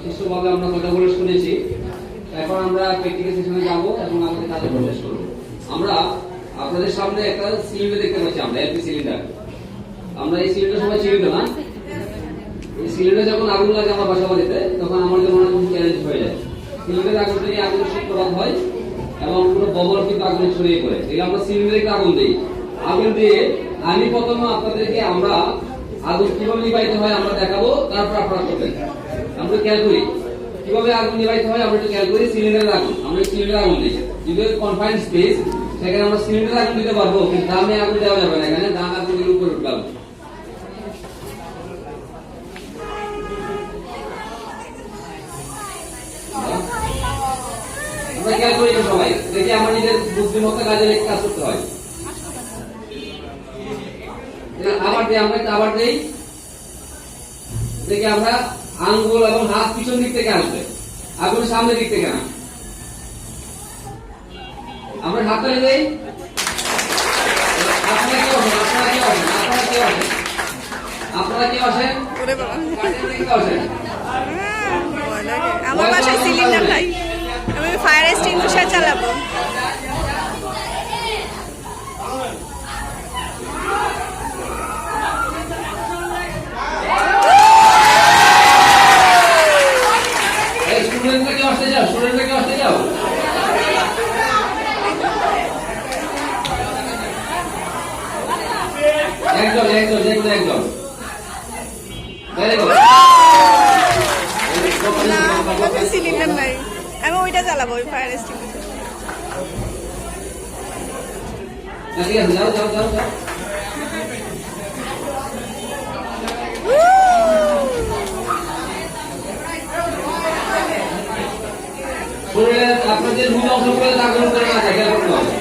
সুষ্ঠুভাবে আমরা কথা বলে শুনেছি। এখন আমরা প্র্যাকটিক্যাল সেশনে যাব এবং আমাদের কাজে প্রসেস করব। আমরা আপনাদের সামনে একটা সিলিন্ডার দেখতে পাচ্ছি, আমরা এলপি সিলিন্ডার। আমরা এই সিলিন্ডার সবাই চিনি তো না? এই সিলিন্ডার যখন আগুন লাগে আমার বাসা বাড়িতে, তখন আমাদের মনে হয় চ্যালেঞ্জ হয়ে যায়। সিলিন্ডারে আগুন দিয়ে আগুনের সূত্রপাত হয় এবং পুরো ববল কিন্তু আগুনে ছড়িয়ে পড়ে। এই আমরা সিলিন্ডারে আগুন দিই। আগুন দিয়ে আমি প্রথমে আপনাদেরকে আমরা আগুন কিভাবে নিভাইতে হয় আমরা দেখাবো, তারপর আপনারা করবেন। আমরা খেয়াল করি কিভাবে আগুন নিভাইতে হয়, আমরা একটু খেয়াল করি। সিলিন্ডারের আগুন, আমরা সিলিন্ডার আগুন দিই। যদি কনফাইন্ড স্পেস, সেখানে আমরা সিলিন্ডার আগুন দিতে পারবো, কিন্তু দামে আগুন দেওয়া যাবে না। এখানে দাম আগুনের উপরে উঠলাম। আমরা খেয়াল করি সবাই, দেখি আমার নিজের বুদ্ধিমত্তা কাজে কাজ করতে হয়। আবার দিই, আমরা আবার দিই। দেখি আমরা আঙ্গুল এবং হাত পিছন দিক থেকে আসবে, আগুন সামনের দিক থেকে না। আমরা হাত ধরে দেই। আপনারা কি আসেন? আপনারা কি আসেন? আপনারা কি আসেন? আপনারা কি আসেন? আমার বাসায় সিলিন্ডার নাই, আমি ফায়ার এক্সটিংগুইশার চালাবো। স্টুডেন্টরা আসতে যাও, স্টুডেন্টরা আসতে যাও। একজন একজন দেখুন, একজন। সিলিন্ডার নাই, আমি ওইটা চালাবো, ওই ফায়ার এক্সটিংগুইশার। ঠিক আছে, যাও যাও যাও যাও। শরীরের আপনাদের মূল অংশগুলো আগুন করে না থাকে, করতে হবে।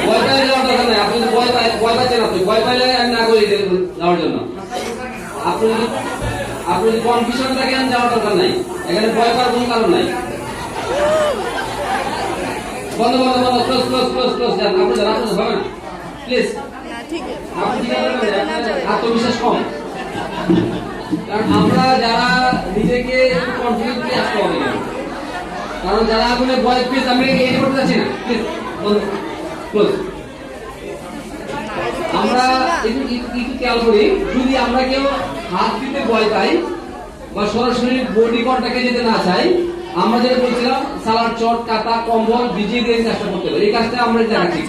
ভয় পাইলে যাওয়ার দরকার নাই। আপনি ভয় পাচ্ছেন, আপনি ভয় পাইলে আমি না করি যাওয়ার জন্য। আপনি যদি কনফিউশন থাকেন, যাওয়ার দরকার নাই। এখানে ভয় পাওয়ার কোনো কারণ নাই। বন্ধ বন্ধ বন্ধ, ক্লোজ ক্লোজ ক্লোজ ক্লোজ। যান, আপনি যান, আপনি হবে না প্লিজ। আত্মবিশ্বাস কম, কারণ আমরা যারা নিজেকে কনফিডেন্ট দিয়ে আসতে হবে। কারণ যারা আগুনে ভয় প্লিজ, আমি এই করতে যাচ্ছি না, প্লিজ ক্লোজ। আমরা একটু খেয়াল করি, যদি আমরা কেউ হাত দিতে ভয় পাই বা সরাসরি বডি কন্টাক্টে যেতে না চাই, আমরা যেটা বলছিলাম সালাড, চট, কাটা, কম্বল ভিজিয়ে দিয়ে কাজটা করতে পারি। এই কাজটা আমরা দেখাচ্ছি।